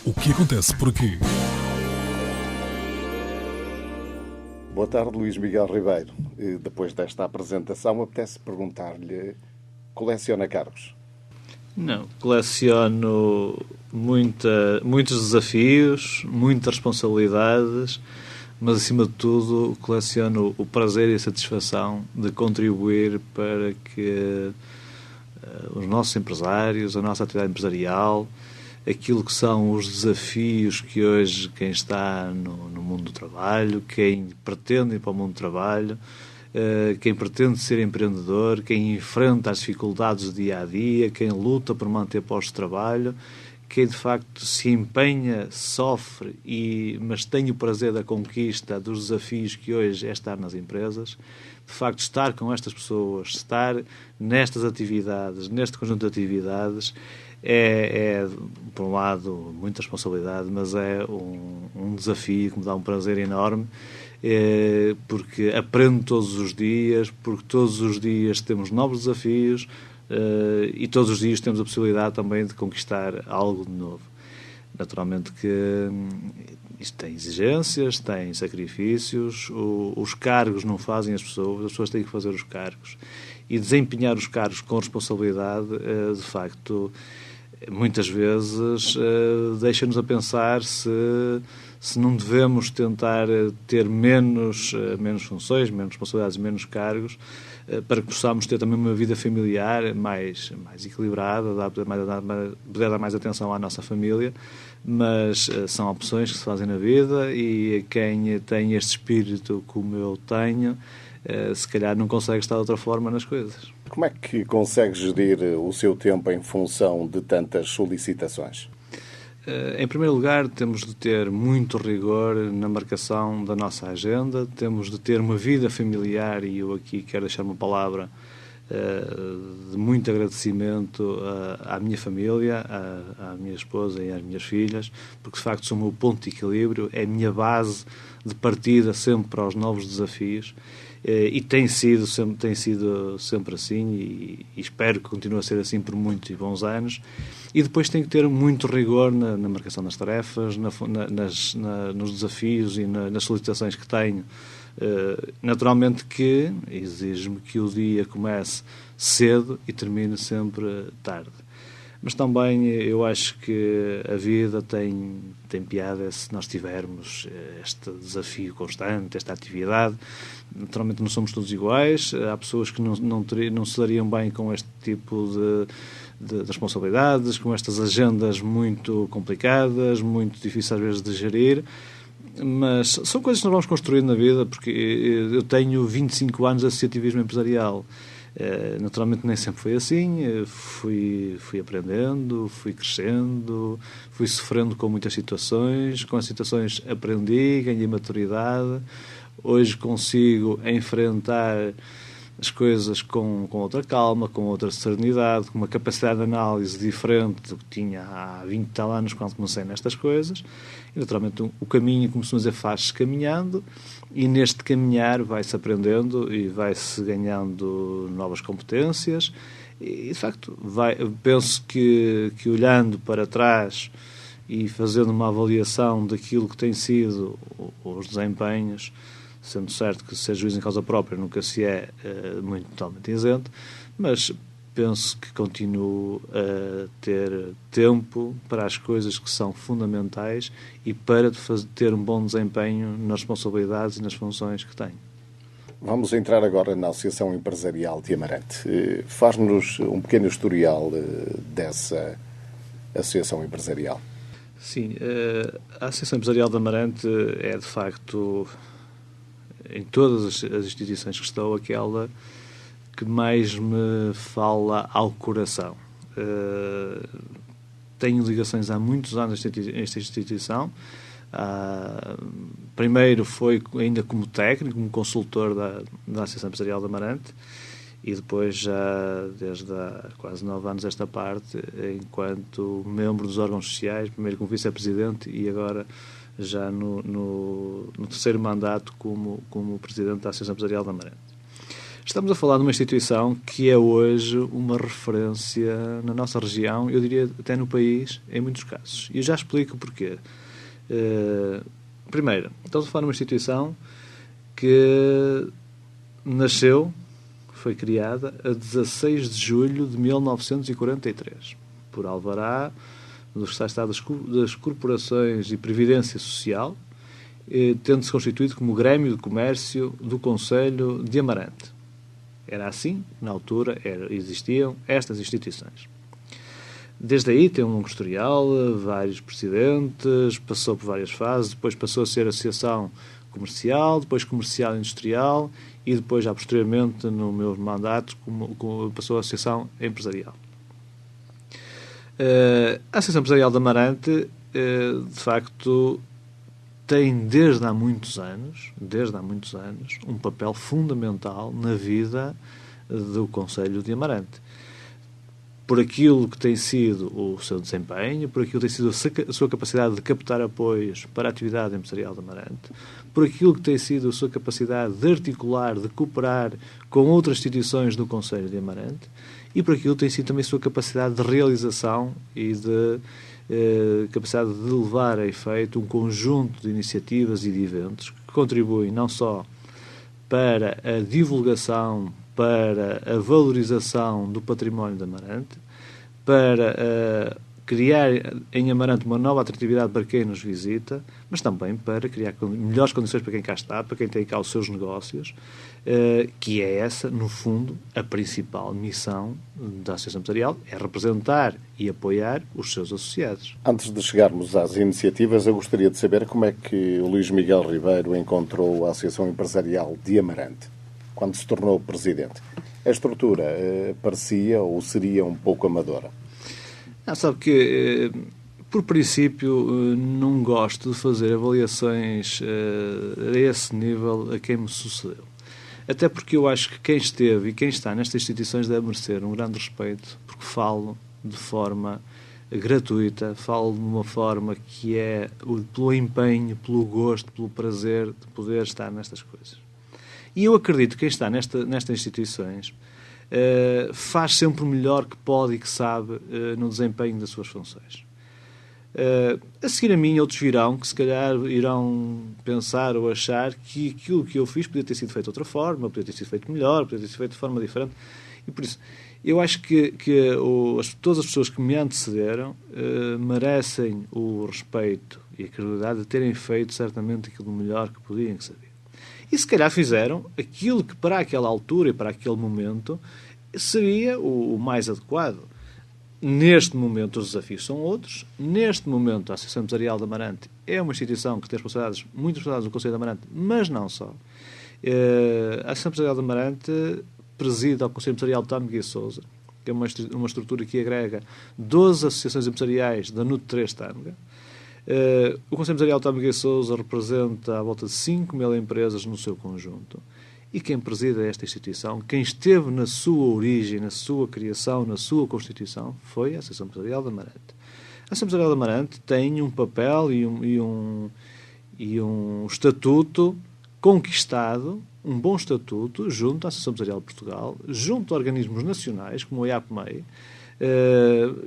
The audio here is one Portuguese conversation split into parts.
O que acontece por aqui? Boa tarde, Luís Miguel Ribeiro. Depois desta apresentação, apetece perguntar-lhe: coleciona cargos? Não, coleciono muitos desafios, muitas responsabilidades, mas acima de tudo coleciono o prazer e a satisfação de contribuir para que os nossos empresários, a nossa atividade empresarial, aquilo que são os desafios que hoje quem está no mundo do trabalho, quem pretende ir para o mundo do trabalho, quem pretende ser empreendedor, quem enfrenta as dificuldades do dia-a-dia, quem luta por manter postos de trabalho, quem de facto se empenha, sofre, mas tem o prazer da conquista dos desafios que hoje é estar nas empresas. De facto, estar com estas pessoas, estar nestas atividades, neste conjunto de atividades, por um lado, muita responsabilidade, mas é um desafio que me dá um prazer enorme, porque aprendo todos os dias, porque todos os dias temos novos desafios e todos os dias temos a possibilidade também de conquistar algo de novo. Naturalmente que isto tem exigências, tem sacrifícios, os cargos não fazem as pessoas têm que fazer os cargos. E desempenhar os cargos com responsabilidade, de facto, muitas vezes deixa-nos a pensar se não devemos tentar ter menos funções, menos responsabilidades, menos cargos, para que possamos ter também uma vida familiar mais equilibrada, poder dar mais atenção à nossa família, mas são opções que se fazem na vida e quem tem este espírito como eu tenho, se calhar não consegue estar de outra forma nas coisas. Como é que consegue gerir o seu tempo em função de tantas solicitações? Em primeiro lugar, temos de ter muito rigor na marcação da nossa agenda, temos de ter uma vida familiar, e eu aqui quero deixar uma palavra de muito agradecimento à minha família, à minha esposa e às minhas filhas, porque de facto são o meu ponto de equilíbrio, é a minha base de partida sempre para os novos desafios. E tem sido sempre assim e espero que continue a ser assim por muitos e bons anos. E depois tem que ter muito rigor na marcação das tarefas, nos desafios e nas solicitações que tenho. Naturalmente que exige-me que o dia comece cedo e termine sempre tarde. Mas também eu acho que a vida tem piada se nós tivermos este desafio constante, esta atividade. Naturalmente não somos todos iguais, há pessoas que não se dariam bem com este tipo de responsabilidades, com estas agendas muito complicadas, muito difíceis às vezes de gerir, mas são coisas que nós vamos construindo na vida, porque eu tenho 25 anos de associativismo empresarial. Naturalmente nem sempre foi assim, fui aprendendo, fui crescendo, fui sofrendo com muitas situações, com as situações aprendi, ganhei maturidade, hoje consigo enfrentar as coisas com outra calma, com outra serenidade, com uma capacidade de análise diferente do que tinha há 20 e tal anos quando comecei nestas coisas. E naturalmente o caminho, como se dizer, faz-se caminhando, e neste caminhar vai-se aprendendo e vai-se ganhando novas competências e de facto penso que olhando para trás e fazendo uma avaliação daquilo que tem sido os desempenhos, sendo certo que ser juiz em causa própria nunca se é muito totalmente isento, mas penso que continuo a ter tempo para as coisas que são fundamentais e para ter um bom desempenho nas responsabilidades e nas funções que tenho. Vamos entrar agora na Associação Empresarial de Amarante. Faz-nos um pequeno historial dessa Associação Empresarial. Sim, a Associação Empresarial de Amarante é de facto, em todas as instituições que estou, aquela que mais me fala ao coração. Tenho ligações há muitos anos a esta instituição. Primeiro foi ainda como técnico, como consultor da Associação Empresarial de Amarante, e depois já desde há quase 9 anos esta parte, enquanto membro dos órgãos sociais, primeiro como vice-presidente e agora já no terceiro mandato como presidente da Associação Empresarial de Amarante. Estamos a falar de uma instituição que é hoje uma referência na nossa região, eu diria até no país, em muitos casos. E eu já explico o porquê. Primeiro, estamos a falar de uma instituição que nasceu, foi criada a 16 de julho de 1943, por alvará do Estado das Corporações e Previdência Social, tendo-se constituído como Grêmio de Comércio do Concelho de Amarante. Era assim, na altura, existiam estas instituições. Desde aí tem um longo historial, vários presidentes, passou por várias fases, depois passou a ser associação comercial, depois comercial e industrial e depois, já posteriormente, no meu mandato, passou a associação empresarial. A Associação Empresarial de Amarante, de facto, tem desde há muitos anos, um papel fundamental na vida do Concelho de Amarante. Por aquilo que tem sido o seu desempenho, por aquilo que tem sido a sua capacidade de captar apoios para a atividade empresarial de Amarante, por aquilo que tem sido a sua capacidade de articular, de cooperar com outras instituições do Concelho de Amarante e por aquilo que tem sido também a sua capacidade de realização e de capacidade de levar a efeito um conjunto de iniciativas e de eventos que contribuem não só para a divulgação, para a valorização do património de Amarante, para criar em Amarante uma nova atratividade para quem nos visita, mas também para criar melhores condições para quem cá está, para quem tem cá os seus negócios, que é essa, no fundo, a principal missão da Associação Empresarial, é representar e apoiar os seus associados. Antes de chegarmos às iniciativas, eu gostaria de saber como é que o Luís Miguel Ribeiro encontrou a Associação Empresarial de Amarante, quando se tornou presidente. A estrutura parecia ou seria um pouco amadora? Sabe que, por princípio, não gosto de fazer avaliações a esse nível a quem me sucedeu. Até porque eu acho que quem esteve e quem está nestas instituições deve merecer um grande respeito, porque falo de forma gratuita, falo de uma forma que é pelo empenho, pelo gosto, pelo prazer de poder estar nestas coisas. E eu acredito que quem está nestas instituições faz sempre o melhor que pode e que sabe no desempenho das suas funções. A seguir a mim, outros virão que se calhar irão pensar ou achar que aquilo que eu fiz podia ter sido feito de outra forma, podia ter sido feito melhor, podia ter sido feito de forma diferente. E por isso, eu acho que todas as pessoas que me antecederam merecem o respeito e a credibilidade de terem feito certamente aquilo melhor que podiam que saber. E se calhar fizeram aquilo que para aquela altura e para aquele momento seria o mais adequado. Neste momento os desafios são outros. Neste momento a Associação Empresarial de Amarante é uma instituição que tem muitas responsabilidades no Conselho de Amarante, mas não só. A Associação Empresarial de Amarante preside ao Conselho Empresarial de Tâmega e Sousa, que é uma estrutura que agrega 12 associações empresariais da NUT 3 Tâmega. O Conselho Empresarial de Tâmega e Sousa representa à volta de 5.000 empresas no seu conjunto. E quem preside esta instituição, quem esteve na sua origem, na sua criação, na sua constituição, foi a Associação Empresarial de Amarante. A Associação Empresarial de Amarante tem um papel e um estatuto conquistado, um bom estatuto, junto à Associação Empresarial de Portugal, junto a organismos nacionais, como o IAPMEI,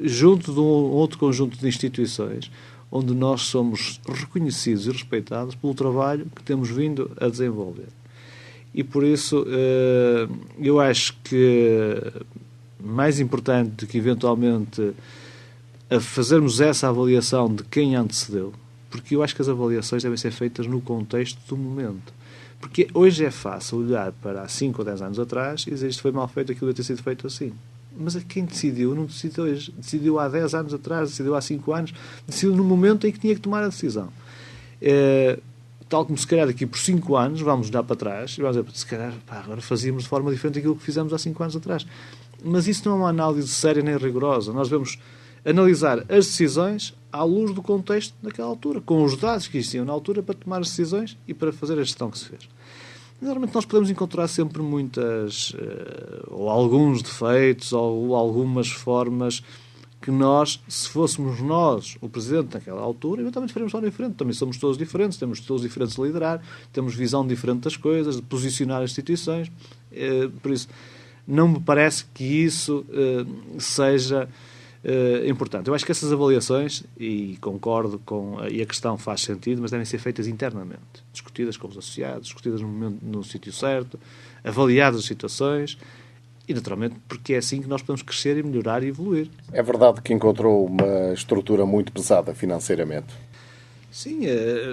junto de um outro conjunto de instituições, onde nós somos reconhecidos e respeitados pelo trabalho que temos vindo a desenvolver. E por isso eu acho que mais importante do que eventualmente a fazermos essa avaliação de quem antecedeu, porque eu acho que as avaliações devem ser feitas no contexto do momento. Porque hoje é fácil olhar para há 5 ou 10 anos atrás e dizer isto foi mal feito, aquilo deve ter sido feito assim. Mas quem decidiu não decidiu hoje. Decidiu há 10 anos atrás, decidiu há 5 anos, decidiu no momento em que tinha que tomar a decisão. Tal como se calhar daqui por 5 anos vamos dar para trás e vamos dizer, se calhar agora fazíamos de forma diferente aquilo que fizemos há 5 anos atrás. Mas isso não é uma análise séria nem rigorosa. Nós devemos analisar as decisões à luz do contexto daquela altura, com os dados que existiam na altura para tomar as decisões e para fazer a gestão que se fez. Normalmente nós podemos encontrar sempre muitas, ou alguns defeitos, ou algumas formas que nós, se fôssemos nós o Presidente naquela altura, eventualmente faríamos algo diferente. Também somos todos diferentes, temos todos diferentes de liderar, temos visão diferente das coisas, de posicionar as instituições. Por isso, não me parece que isso seja importante. Eu acho que essas avaliações, e concordo e a questão faz sentido, mas devem ser feitas internamente, discutidas com os associados, discutidas no sítio certo, avaliadas as situações, e naturalmente porque é assim que nós podemos crescer e melhorar e evoluir. É verdade que encontrou uma estrutura muito pesada financeiramente? Sim,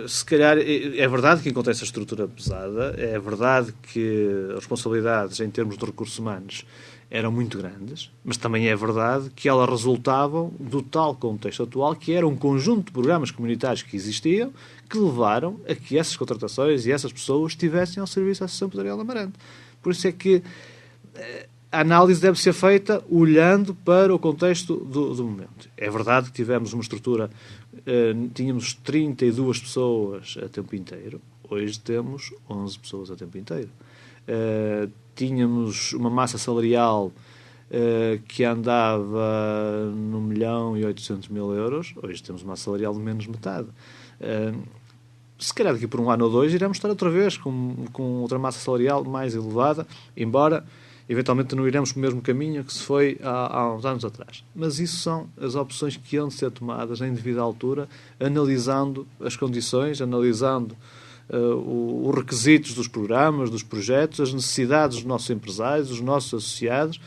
se calhar é verdade que encontrei essa estrutura pesada, é verdade que as responsabilidades em termos de recursos humanos eram muito grandes, mas também é verdade que elas resultavam do tal contexto atual, que era um conjunto de programas comunitários que existiam, que levaram a que essas contratações e essas pessoas estivessem ao serviço da Associação Empresarial de Amarante. Por isso é que a análise deve ser feita olhando para o contexto do momento. É verdade que tivemos uma estrutura, tínhamos 32 pessoas a tempo inteiro, hoje temos 11 pessoas a tempo inteiro. Tínhamos uma massa salarial que andava no 1.800.000 euros, hoje temos uma massa salarial de menos metade. Se calhar daqui por um ano ou dois iremos estar outra vez com outra massa salarial mais elevada, embora eventualmente não iremos pelo mesmo caminho que se foi há uns anos atrás. Mas isso são as opções que hão de ser tomadas em devida altura, analisando as condições, analisando os requisitos dos programas, dos projetos, as necessidades dos nossos empresários, dos nossos associados,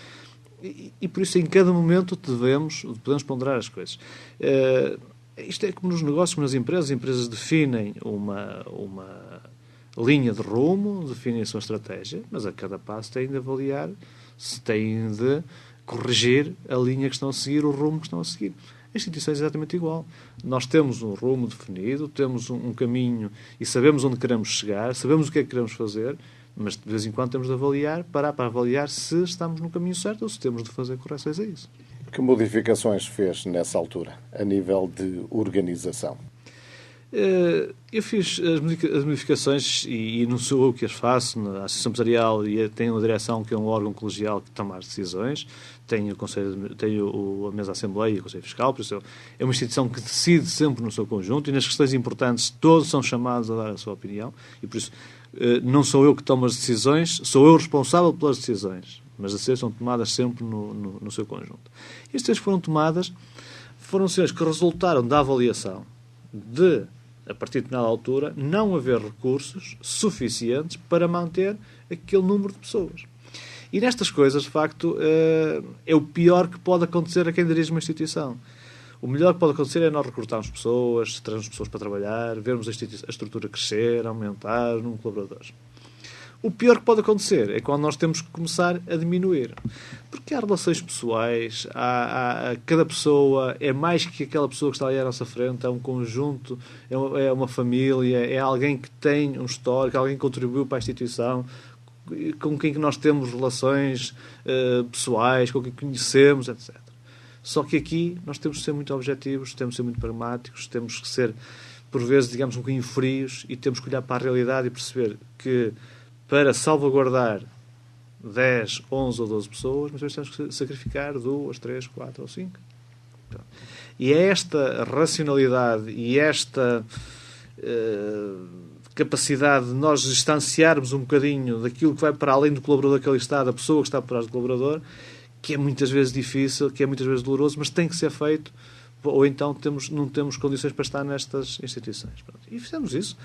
e por isso em cada momento podemos ponderar as coisas. Isto é como nos negócios, como nas empresas. As empresas definem uma linha de rumo, definem a sua estratégia, mas a cada passo têm de avaliar se têm de corrigir a linha que estão a seguir, o rumo que estão a seguir. A instituição é exatamente igual. Nós temos um rumo definido, temos um caminho e sabemos onde queremos chegar, sabemos o que é que queremos fazer, mas de vez em quando temos de avaliar, parar para avaliar se estamos no caminho certo ou se temos de fazer correções a isso. Que modificações fez nessa altura, a nível de organização? Eu fiz as modificações e não sou eu que as faço. A Associação Empresarial tem uma direção que é um órgão colegial que toma as decisões, tem a mesa Assembleia e o Conselho Fiscal, por isso é uma instituição que decide sempre no seu conjunto e nas questões importantes todos são chamados a dar a sua opinião e por isso não sou eu que tomo as decisões, sou eu responsável pelas decisões, mas as decisões são tomadas sempre no seu conjunto. E as decisões que foram decisões que resultaram da avaliação de, a partir de determinada altura, não haver recursos suficientes para manter aquele número de pessoas. E nestas coisas, de facto, é o pior que pode acontecer a quem dirige uma instituição. O melhor que pode acontecer é nós recrutarmos pessoas, trazermos pessoas para trabalhar, vermos a estrutura crescer, aumentar, número de colaboradores. O pior que pode acontecer é quando nós temos que começar a diminuir. Porque há relações pessoais, cada pessoa é mais que aquela pessoa que está ali à nossa frente, é um conjunto, é uma família, é alguém que tem um histórico, alguém que contribuiu para a instituição, com quem nós temos relações pessoais, com quem conhecemos, etc. Só que aqui nós temos que ser muito objetivos, temos que ser muito pragmáticos, temos que ser, por vezes, digamos, um bocadinho frios e temos que olhar para a realidade e perceber que para salvaguardar 10, 11 ou 12 pessoas, mas temos que sacrificar 2, 3, 4 ou 5. E é esta racionalidade e esta capacidade de nós distanciarmos um bocadinho daquilo que vai para além do colaborador que ali está, da pessoa que está por trás do colaborador, que é muitas vezes difícil, que é muitas vezes doloroso, mas tem que ser feito, ou então não temos condições para estar nestas instituições. E fizemos isso.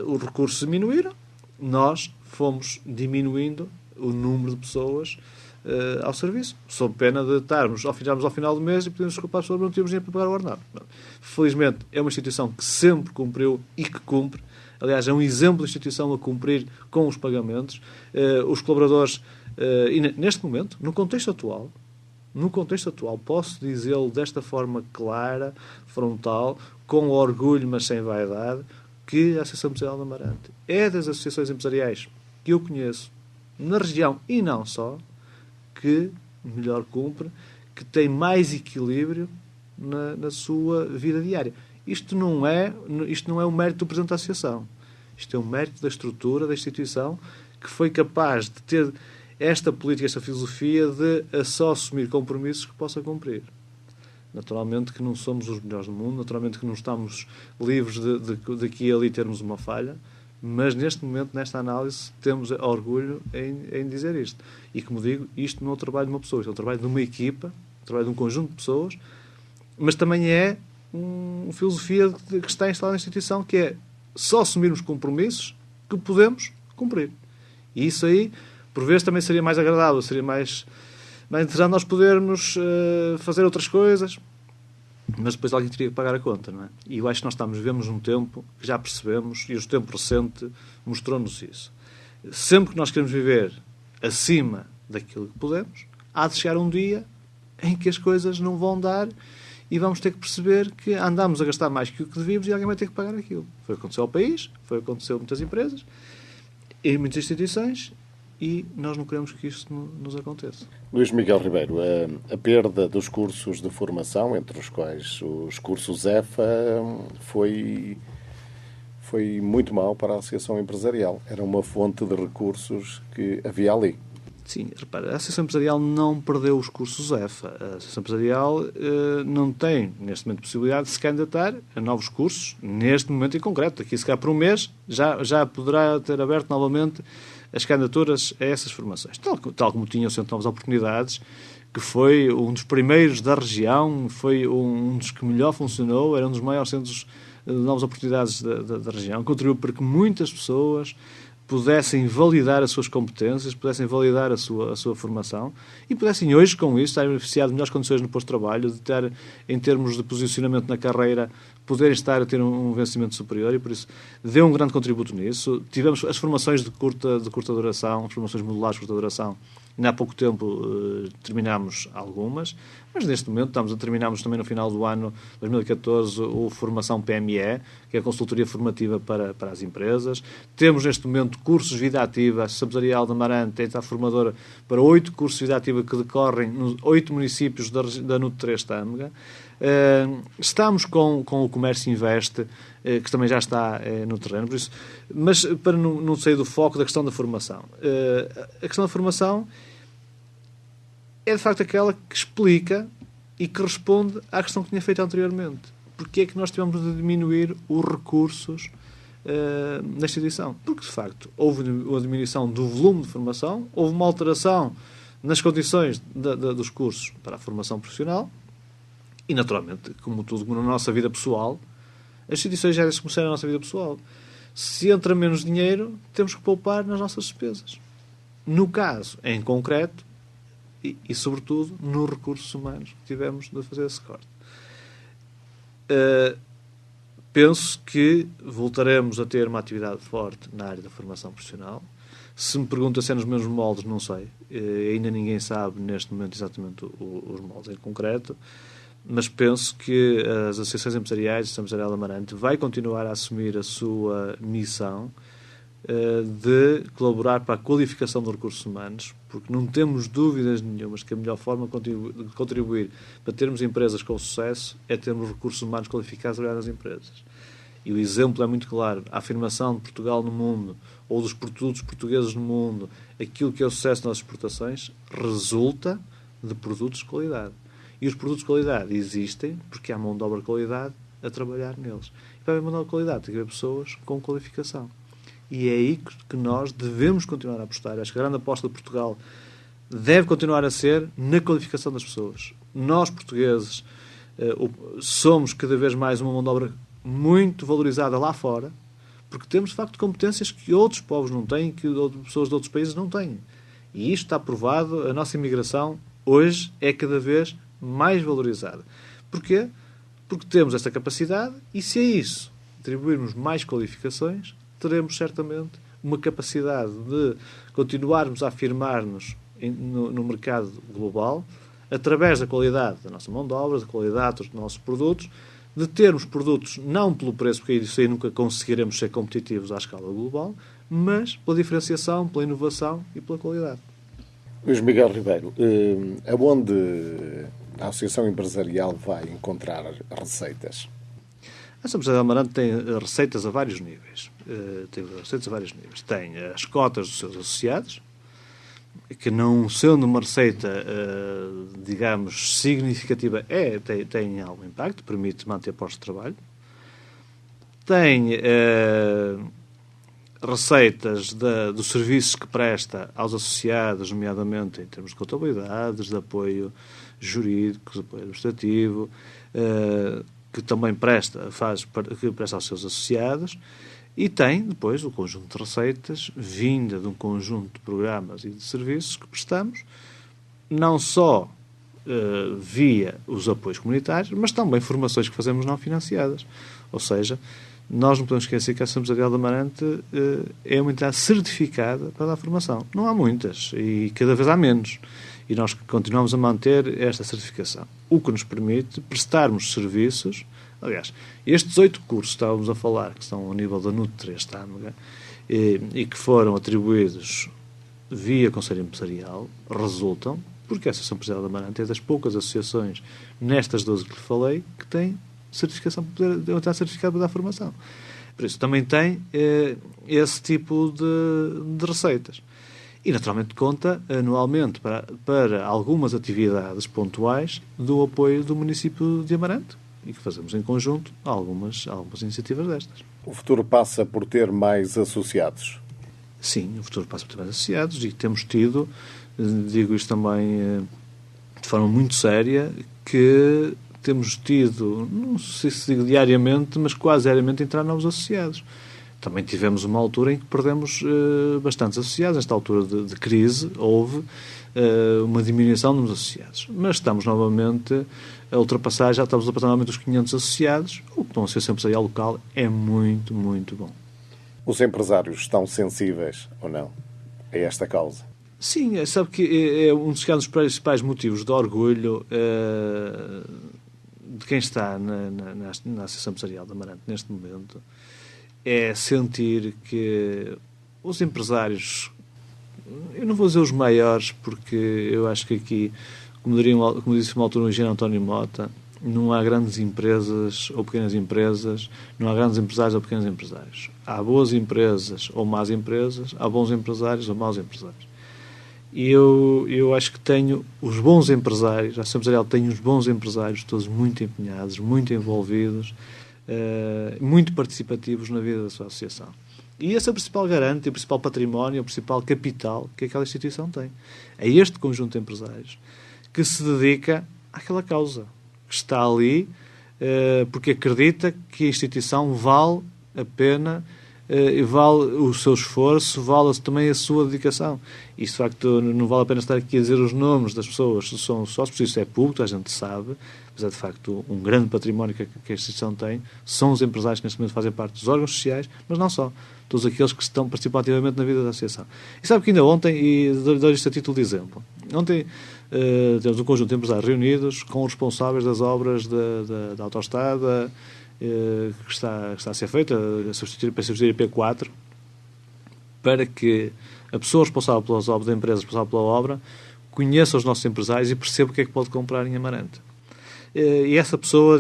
Os recursos diminuíram, nós fomos diminuindo o número de pessoas ao serviço, sob pena de estarmos ao final do mês e podemos desculpar as pessoas, não tínhamos dinheiro para pagar o ordenado. Felizmente, é uma instituição que sempre cumpriu e que cumpre. Aliás, é um exemplo de instituição a cumprir com os pagamentos. Os colaboradores, e neste momento, no contexto atual, posso dizê-lo desta forma clara, frontal, com orgulho, mas sem vaidade, que a Associação Empresarial de Amarante é das associações empresariais que eu conheço na região e não só, que melhor cumpre, que tem mais equilíbrio na sua vida diária. Isto não é o mérito do Presidente da Associação. Isto é o mérito da estrutura, da instituição, que foi capaz de ter esta política, esta filosofia de só assumir compromissos que possa cumprir. Naturalmente que não somos os melhores do mundo, naturalmente que não estamos livres de aqui e ali termos uma falha, mas neste momento, nesta análise, temos orgulho em dizer isto. E como digo, isto não é o trabalho de uma pessoa, isto é o trabalho de uma equipa, o trabalho de um conjunto de pessoas, mas também é uma filosofia que está instalada na instituição, que é só assumirmos compromissos que podemos cumprir. E isso aí, por vezes, também seria mais agradável, seria mais interessante nós podermos fazer outras coisas, mas depois alguém teria que pagar a conta, não é? E eu acho que nós vivemos num tempo que já percebemos, e o tempo recente mostrou-nos isso. Sempre que nós queremos viver acima daquilo que podemos, há de chegar um dia em que as coisas não vão dar e vamos ter que perceber que andamos a gastar mais que o que devíamos e alguém vai ter que pagar aquilo. Foi o que aconteceu ao país, foi o que aconteceu a muitas empresas, em muitas instituições, e nós não queremos que isto nos aconteça. Luís Miguel Ribeiro, a perda dos cursos de formação, entre os quais os cursos EFA, foi muito mau para a Associação Empresarial. Era uma fonte de recursos que havia ali. Sim, repara, a Associação Empresarial não perdeu os cursos EFA. A Associação Empresarial não tem, neste momento, possibilidade de se candidatar a novos cursos, neste momento em concreto. Aqui, se calhar, por um mês, já poderá ter aberto novamente as candidaturas a essas formações. Tal como tinha o Centro de Novas Oportunidades, que foi um dos primeiros da região, foi um dos que melhor funcionou, era um dos maiores centros de novas oportunidades da região, contribuiu para que muitas pessoas pudessem validar as suas competências, pudessem validar a sua formação e pudessem hoje, com isso, estar beneficiados de melhores condições no posto de trabalho, de ter, em termos de posicionamento na carreira, poderem estar a ter um vencimento superior, e por isso deu um grande contributo nisso. Tivemos as formações de curta duração, as formações modulares de curta duração. Ainda há pouco tempo terminámos algumas, mas neste momento terminamos também no final do ano 2014 o Formação PME, que é a consultoria formativa para as empresas. Temos neste momento cursos de vida ativa. A Associação Empresarial de Amarante está formadora para 8 cursos de vida ativa que decorrem nos 8 municípios da NUT 3 Tâmega. Estamos com o Comércio Investe, que também já está no terreno, por isso, mas para não sair do foco da questão da formação. A questão da formação é de facto aquela que explica e que responde à questão que tinha feito anteriormente. Porque é que nós tivemos de diminuir os recursos na instituição? Porque de facto houve uma diminuição do volume de formação, houve uma alteração nas condições dos cursos para a formação profissional. E, naturalmente, como tudo na nossa vida pessoal, as instituições já começaram a nossa vida pessoal. Se entra menos dinheiro, temos que poupar nas nossas despesas. No caso, em concreto, e sobretudo, nos recursos humanos que tivemos de fazer esse corte. Penso que voltaremos a ter uma atividade forte na área da formação profissional. Se me pergunta se é nos mesmos moldes, não sei. Ainda ninguém sabe, neste momento, exatamente os moldes em concreto. Mas penso que as associações empresariais, a Associação Empresarial de Amarante, vai continuar a assumir a sua missão de colaborar para a qualificação dos recursos humanos, porque não temos dúvidas nenhumas que a melhor forma de contribuir para termos empresas com sucesso é termos recursos humanos qualificados a trabalhar nas empresas. E o exemplo é muito claro. A afirmação de Portugal no mundo, ou dos produtos portugueses no mundo, aquilo que é o sucesso nas exportações, resulta de produtos de qualidade. E os produtos de qualidade existem porque há mão de obra de qualidade a trabalhar neles. E para haver mão de obra de qualidade tem que haver pessoas com qualificação. E é aí que nós devemos continuar a apostar. Acho que a grande aposta de Portugal deve continuar a ser na qualificação das pessoas. Nós, portugueses, somos cada vez mais uma mão de obra muito valorizada lá fora, porque temos, de facto, competências que outros povos não têm, que pessoas de outros países não têm. E isto está provado. A nossa imigração, hoje, é cada vez mais valorizada. Porquê? Porque temos esta capacidade e, se a isso atribuirmos mais qualificações, teremos certamente uma capacidade de continuarmos a afirmar-nos no mercado global através da qualidade da nossa mão de obra, da qualidade dos nossos produtos, de termos produtos não pelo preço, porque isso aí nunca conseguiremos ser competitivos à escala global, mas pela diferenciação, pela inovação e pela qualidade. Luís Miguel Ribeiro, aonde a Associação Empresarial vai encontrar receitas? A Associação Empresarial de Amarante tem receitas a vários níveis. Tem as cotas dos seus associados, que não sendo uma receita, digamos, significativa, tem algum impacto, permite manter postos de trabalho. Tem receitas dos serviços que presta aos associados, nomeadamente em termos de contabilidade, de apoio jurídico, de apoio administrativo, que também presta aos seus associados, e tem depois o conjunto de receitas vinda de um conjunto de programas e de serviços que prestamos, não só via os apoios comunitários, mas também formações que fazemos não financiadas. Ou seja, nós não podemos esquecer que a Associação Empresarial de Amarante é uma entidade certificada para dar formação. Não há muitas e cada vez há menos. E nós continuamos a manter esta certificação, o que nos permite prestarmos serviços. Aliás, estes 8 cursos que estávamos a falar, que estão ao nível da NUT 3 Tâmega, e que foram atribuídos via Conselho Empresarial, resultam porque a Associação Empresarial de Amarante é das poucas associações nestas 12 que lhe falei que têm certificação para certificado para dar formação. Por isso, também tem esse tipo de receitas. E, naturalmente, conta anualmente para algumas atividades pontuais do apoio do município de Amarante e que fazemos em conjunto algumas iniciativas destas. O futuro passa por ter mais associados? Sim, o futuro passa por ter mais associados e temos tido, digo isto também de forma muito séria, que temos tido, não sei se digo diariamente, mas quase diariamente entrar novos associados. Também tivemos uma altura em que perdemos bastantes associados. Nesta altura de crise houve uma diminuição dos associados. Mas estamos novamente a ultrapassar, já estamos a ultrapassar novamente os 500 associados, o que para uma associação empresarial local é muito, muito bom. Os empresários estão sensíveis ou não a esta causa? Sim, sabe que é um dos principais motivos de orgulho de quem está na Associação Empresarial de Amarante neste momento, é sentir que os empresários, eu não vou dizer os maiores, porque eu acho que aqui, como disse uma altura o engenheiro António Mota, não há grandes empresas ou pequenas empresas, não há grandes empresários ou pequenos empresários. Há boas empresas ou más empresas, há bons empresários ou maus empresários. E eu acho que tenho os bons empresários, a Associação Empresarial tem os bons empresários, todos muito empenhados, muito envolvidos, muito participativos na vida da sua associação. E esse é o principal garante, o principal património, o principal capital que aquela instituição tem. É este conjunto de empresários que se dedica àquela causa, que está ali porque acredita que a instituição vale a pena, vale o seu esforço, vale também a sua dedicação. E, de facto, não vale a pena estar aqui a dizer os nomes das pessoas que são sócios, isso é público, a gente sabe, mas é, de facto, um grande património que a instituição tem, são os empresários que neste momento fazem parte dos órgãos sociais, mas não só, todos aqueles que estão participam ativamente na vida da associação. E sabe que ainda ontem, e dou isto a título de exemplo, ontem temos um conjunto de empresários reunidos com os responsáveis das obras da autoestrada que está a ser feita para substituir a P4, para que a pessoa responsável pelas obras, da empresa responsável pela obra, conheça os nossos empresários e perceba o que é que pode comprar em Amarante. E essa pessoa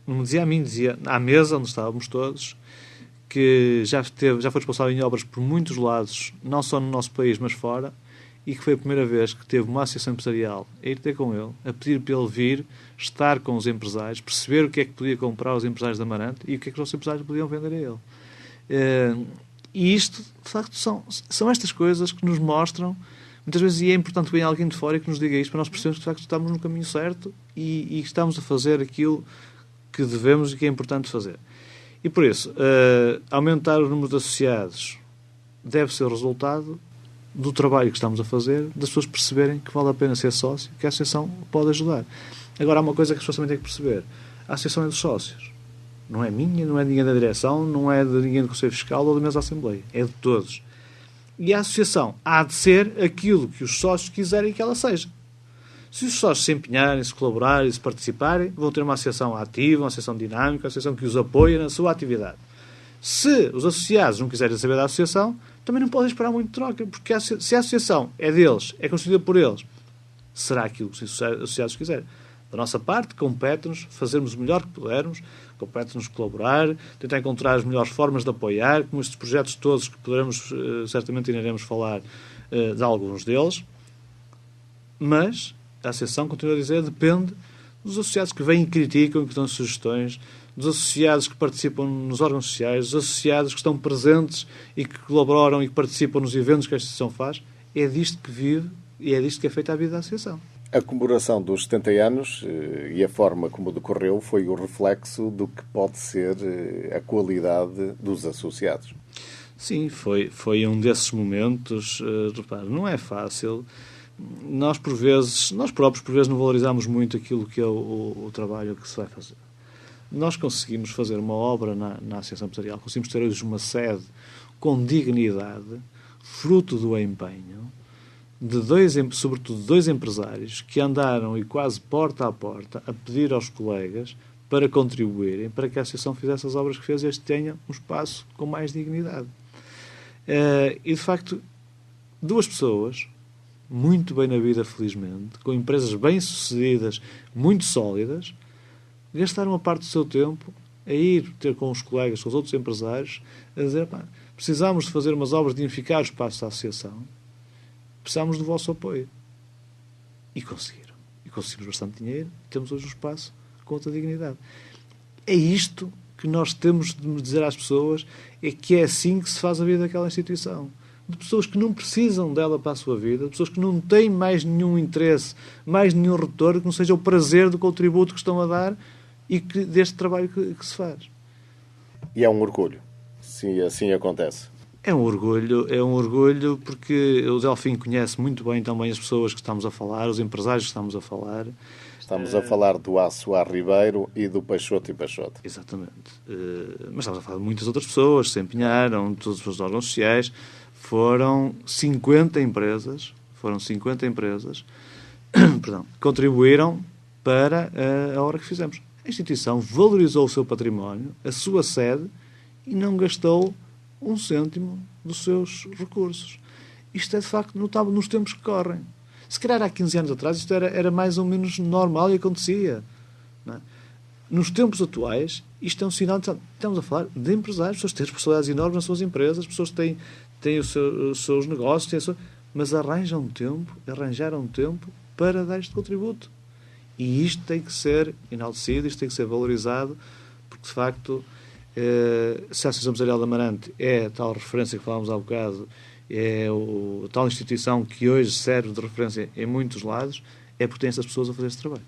não me dizia a mim, dizia à mesa onde estávamos todos, que já foi responsável em obras por muitos lados, não só no nosso país, mas fora, e que foi a primeira vez que teve uma associação empresarial a ir ter com ele, a pedir para ele vir, estar com os empresários, perceber o que é que podia comprar aos empresários de Amarante e o que é que os empresários podiam vender a ele. E isto, de facto, são estas coisas que nos mostram, muitas vezes, e é importante vir alguém de fora que nos diga isto, para nós percebermos que, de facto, estamos no caminho certo e estamos a fazer aquilo que devemos e que é importante fazer. E, por isso, aumentar o número de associados deve ser o resultado do trabalho que estamos a fazer, das pessoas perceberem que vale a pena ser sócio, que a associação pode ajudar. Agora, há uma coisa que as pessoas também têm que perceber. A associação é dos sócios. Não é minha, não é de ninguém da direção, não é de ninguém do Conselho Fiscal ou da mesa da Assembleia. É de todos. E a associação há de ser aquilo que os sócios quiserem que ela seja. Se os sócios se empenharem, se colaborarem, se participarem, vão ter uma associação ativa, uma associação dinâmica, uma associação que os apoia na sua atividade. Se os associados não quiserem saber da associação, também não podem esperar muito de troca, porque se a associação é deles, é constituída por eles, será aquilo que os associados quiserem. Da nossa parte, compete-nos fazermos o melhor que pudermos, compete-nos colaborar, tentar encontrar as melhores formas de apoiar, como estes projetos todos que poderemos, certamente iremos falar de alguns deles, mas a Associação, continua a dizer, depende dos associados que vêm e criticam, que dão sugestões, dos associados que participam nos órgãos sociais, dos associados que estão presentes e que colaboram e que participam nos eventos que a Associação faz. É disto que vive e é disto que é feita a vida da Associação. A comemoração dos 70 anos e a forma como decorreu foi o reflexo do que pode ser a qualidade dos associados. Sim, foi um desses momentos. Repare, não é fácil. Nós próprios, por vezes, não valorizamos muito aquilo que é o trabalho que se vai fazer. Nós conseguimos fazer uma obra na Associação Empresarial, conseguimos ter hoje uma sede com dignidade, fruto do empenho, sobretudo dois empresários que andaram e quase porta a porta a pedir aos colegas para contribuírem para que a Associação fizesse as obras que fez e este tenha um espaço com mais dignidade. E, de facto, duas pessoas, muito bem na vida, felizmente, com empresas bem-sucedidas, muito sólidas, gastaram uma parte do seu tempo a ir ter com os colegas, com os outros empresários, a dizer, precisamos de fazer umas obras de unificar o espaço da Associação, precisamos do vosso apoio. E conseguiram. E conseguimos bastante dinheiro e temos hoje um espaço com outra dignidade. É isto que nós temos de dizer às pessoas, é que é assim que se faz a vida daquela instituição. De pessoas que não precisam dela para a sua vida, de pessoas que não têm mais nenhum interesse, mais nenhum retorno, que não seja o prazer do contributo que estão a dar e deste trabalho que se faz. E é um orgulho, se assim acontece. É um orgulho porque o Delfim conhece muito bem também as pessoas que estamos a falar, os empresários que estamos a falar. Estamos a falar do Açoar Ribeiro e do Peixoto e Peixoto. Exatamente. Mas estamos a falar de muitas outras pessoas que se empenharam, todos os órgãos sociais. Foram 50 empresas perdão, contribuíram para a obra que fizemos. A instituição valorizou o seu património, a sua sede, e não gastou um cêntimo dos seus recursos. Isto é, de facto, notável nos tempos que correm. Se calhar há 15 anos atrás isto era mais ou menos normal e acontecia. Não é? Nos tempos atuais, isto é um sinal de... Estamos a falar de empresários, pessoas que têm responsabilidades enormes nas suas empresas, pessoas que têm os seus negócios, mas arranjaram tempo para dar este contributo. E isto tem que ser enaltecido, isto tem que ser valorizado, porque, de facto, se a Associação Empresarial de Amarante é a tal referência que falámos há bocado, é a tal instituição que hoje serve de referência em muitos lados, é porque tem essas pessoas a fazer este trabalho.